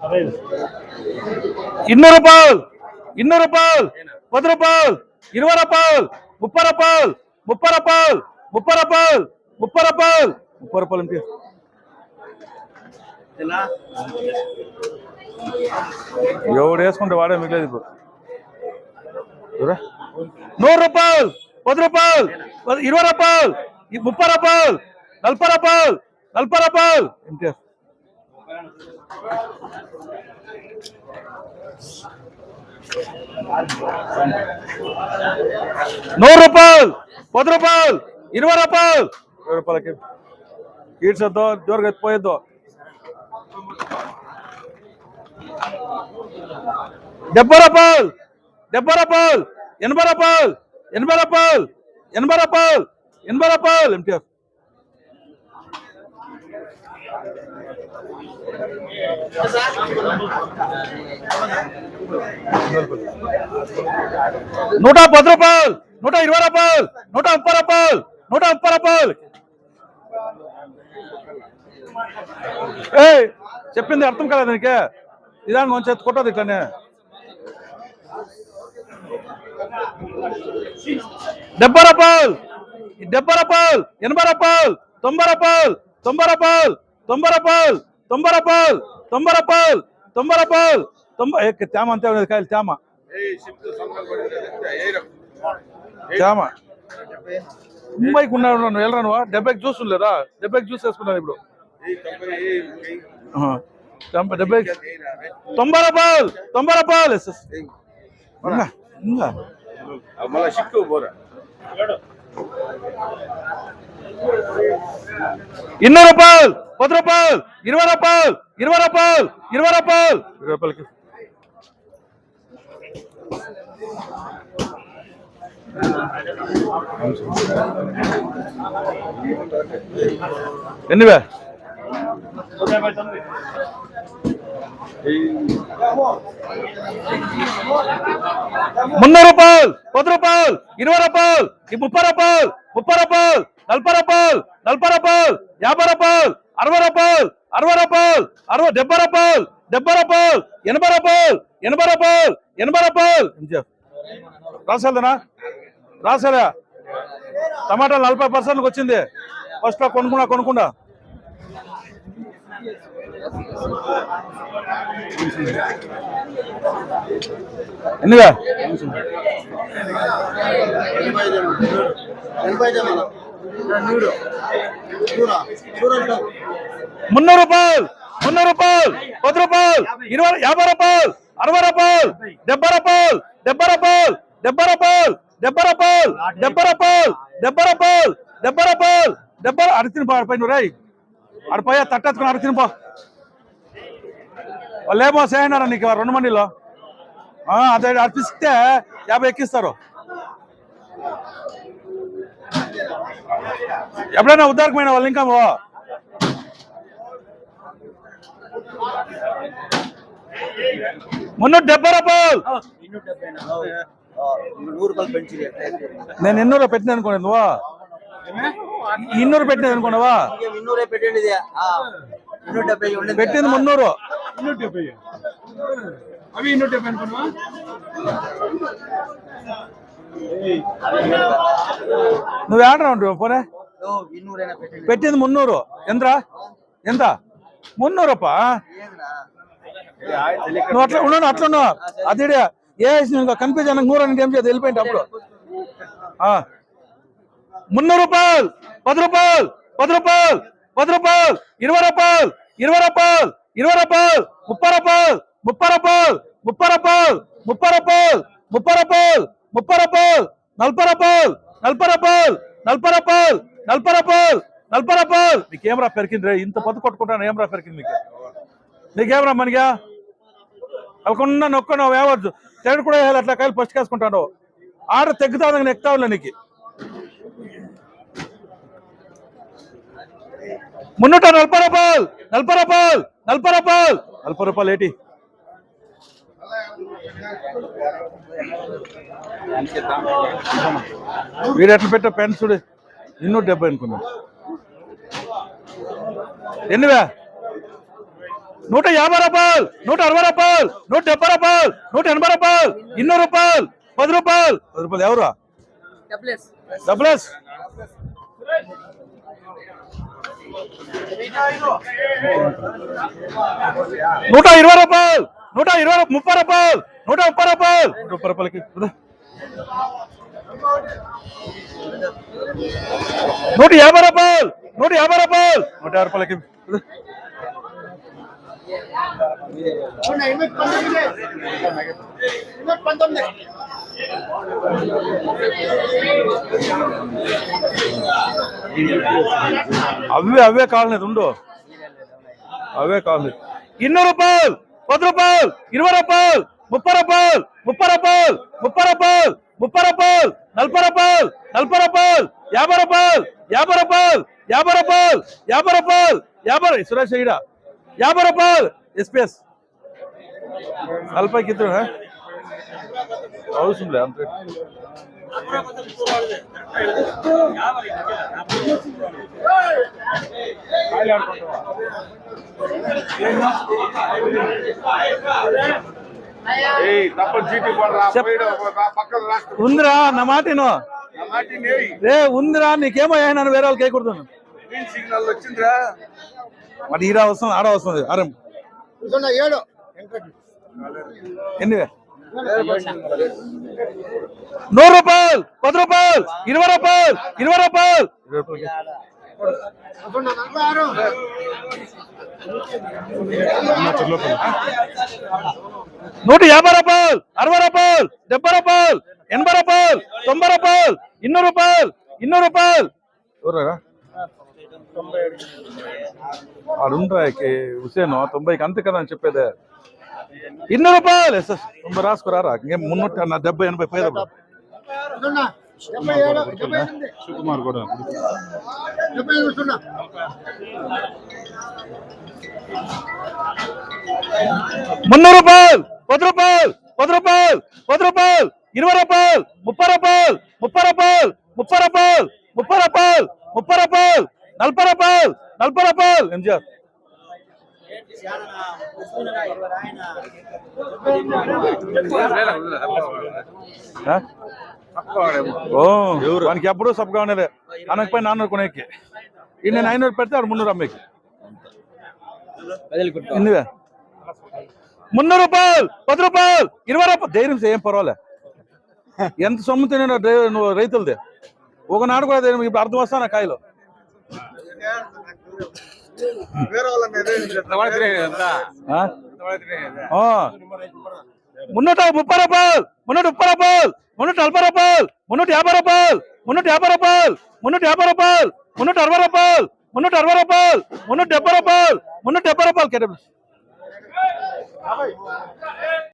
200 రూపాయలు 200 రూపాయలు 10 రూపాయలు 20 రూపాయలు 30 రూపాయలు 30 రూపాయలు 30 రూపాయలు 30 రూపాయలు 30 రూపాయలు అంటే ఎవడు వేసుకుంటే వాడే మిగిలేదు ఇప్పుడు 100 రూపాయలు 10 రూపాయలు 20 రూపాయలు 30 రూపాయలు 40 రూపాయలు 40 రూపాయలు ఎంత 100 రూపాయలు 10 రూపాయలు 20 రూపాయలు 20 రూపాయలకి ఈడ్చొద్దు జోరుగా ఎత్తిపోయొద్దు 70 రూపాయలు 80 రూపాయలు 80 రూపాయలు 80 రూపాయలు 80 రూపాయలు 80 రూపాయలు ఎంటీఎఫ్ 110 రూపాయలు 120 రూపాయలు 130 రూపాయలు 130 రూపాయలు చెప్పింది అర్థం కదా నీకే ఇదాన్ని కొంచెం ఎత్తుకుంటుంది ఇట్లానే 70 రూపాయలు 70 రూపాయలు 80 రూపాయలు 90 రూపాయలు 90 రూపాయలు 90 రూపాయలు 90 రూపాయలు 90 రూపాయలు 90 రూపాయలు 90 తేమ అంతే ఉన్నది కాయలు తేమ తేమ ముంబైకి ఉన్నాను వెళ్ళరా నువ్వు 70కి జ్యూస్ లేదా 70కి జ్యూస్ వేసుకున్నాను ఇప్పుడు 90 రూపాయలు 90 రూపాయలు ఇంకా 200 రూపాయలు 10 రూపాయలు 20 రూపాయలు 20 రూపాయలు 20 రూపాయలు 20 రూపాయలకి ఎన్నివే 300 రూపాయలు 10 రూపాయలు 20 రూపాయలు 30 రూపాయలు 30 రూపాయలు 40 రూపాయలు 40 రూపాయలు 50 రూపాయలు 60 రూపాయలు 60 రూపాయలు 70 రూపాయలు 70 రూపాయలు 80 రూపాయలు 80 రూపాయలు 80 రూపాయలు రాసాలనా రాసాలా టమాటాలు 40% వచ్చింది ఫస్ట్ లో కొనుక్కుండా ఎన్నిగా 300 రూపాయలు 300 రూపాయలు 10 రూపాయలు 20 50 రూపాయలు 60 రూపాయలు 70 రూపాయలు 70 రూపాయలు 70 రూపాయలు 70 రూపాయలు 70 రూపాయలు 70 రూపాయలు 70 రూపాయలు 70 అడిచిన పైన రాయి ఆడిపోయా తట్టెత్తుకుని అడిచిన పో వాళ్ళు ఏమో చేయనారా నీకు 2 మందిలో అదే అర్పిస్తే 50 ఎక్కిస్తారు ఎప్పుడైనా ఉద్దారకమైన వాళ్ళు ఇంకా 370 రూపాయలు నేను 200 పెట్టిన అనుకోండి నువ్వు 200 పెట్టినది అనుకున్నావా పెట్టింది 300 అవి 170 అనుకున్నావా నువ్వు ఏడరా ఉంటావు పోనే పెట్టింది 300 ఎంతరా ఎంత 300 రూపా నువ్వు అట్లా ఉన్నాను అట్లా ఉన్నావు అదే ఏ కన్ఫ్యూజ్ అన్న 100 అంటే ఏం చేయాలి వెళ్ళిపోయింది అప్పుడు 300 రూపాయలు 10 రూపాయలు 10 రూపాయలు 10 రూపాయలు 20 రూపాయలు 20 రూపాయలు 20 రూపాయలు 30 రూపాయలు 30 రూపాయలు 30 రూపాయలు 30 రూపాయలు 30 రూపాయలు 30 రూపాయలు 40 రూపాయలు 40 రూపాయలు 40 రూపాయలు 40 రూపాయలు 40 రూపాయలు నీకేమరా పెరికింది రే ఇంత పొద్దు కొట్టుకుంటాను ఏమరా పెరికింది నీకేమరా మనగా అలకుండా నొక్క నువ్వు ఏవచ్చు తెడు కూడా వేయాలి అట్లా కాయలు ఫస్ట్ వేసుకుంటాను ఆర్డర్ తగ్గుతా ఎక్కుతావులే నీకు 340 రూపాయలు 40 రూపాయలు 40 రూపాయలు 40 రూపాయలు ఏంటి వీడు ఎట్లా పెట్టా పెన్స్ 270 అనుకున్నా ఎన్నివే 150 రూపాయలు, 160 రూపాయలు, 170 రూపాయలు, 180 రూపాయలు, 200 రూపాయలు, 10 రూపాయలు. 10 రూపాయలు ఎవరు? డబ్లెస్ 120 రూపాయలు, 120, 30 రూపాయలు, 130 రూపాయలు, 30 రూపాయలకి 150 రూపాయలు, 150 రూపాయలు, 150 రూపాయలకి అవే కావాలి ఉండు, అవే కావాలి. 200 రూపాయలు, 10 రూపాయలు, 20 రూపాయలు, 30 రూపాయలు, 30 రూపాయలు, 30 రూపాయలు, 30 రూపాయలు, 40 రూపాయలు, 40 రూపాయలు, 50 రూపాయలు, 50 రూపాయలు, 50 రూపాయలు, 50 రూపాయలు, 50 సురేష్ ఈడ 50 రూపాయలు. ఎస్పీఎస్ 40కి ఇద్దరు అవసరం లేదు అంతే. ఉందిరా నా మాటను రే, ఉందిరా నీకేమయ్యా నన్ను వేరే వాళ్ళకి వేయకూడదు. వచ్చిందిరా మరి ఈడ వస్తుంది, ఆడ వస్తుంది. ఆరం ఎన్ని 100 రూపాయలు, 10 రూపాయలు, 20 రూపాయలు, 20 రూపాయలు, 150 రూపాయలు, 60 రూపాయలు, 70 రూపాయలు, 80 రూపాయలు, 90 రూపాయలు, 200 రూపాయలు, 200 రూపాయలు. ఆడుండ్రా హుసేన్ 90కి అంతే కదా అని చెప్పేదే. 200 రూపాయలు 90 రాసుకురారా, ఇంకేం 370, 80 పైన సుకుమార్ కూడా 300 రూపాయలు, 10 రూపాయలు, 10 రూపాయలు, 10 రూపాయలు, 20 రూపాయలు, 30 రూపాయలు, 30 రూపాయలు, 30 రూపాయలు, 30 రూపాయలు, 30 రూపాయలు, 40 రూపాయలు, 40 రూపాయలు. ఎంజిఆర్ వానికి ఎప్పుడు సబ్గా ఉండేది. అనకపోయి 400 కొనేకి నేను 500 పెడితే ఆడు 300 అమ్మేకి. 300 రూపాయలు, 10 రూపాయలు, 20 రూపాయలు. ధైర్యం ఏం పర్వాలే, ఎంత సొమ్ము తిన నువ్వు రైతులది ఒకనాడు కూడా ధైర్యం. ఇప్పుడు అర్థం వస్తా నా కాయలు. 330 రూపాయలు, 330 రూపాయలు, 340 రూపాయలు, 350 రూపాయలు, 350 రూపాయలు, 350 రూపాయలు, 350 రూపాయలు, 360 రూపాయలు, 360 రూపాయలు, 370 రూపాయలు, 370 రూపాయలు.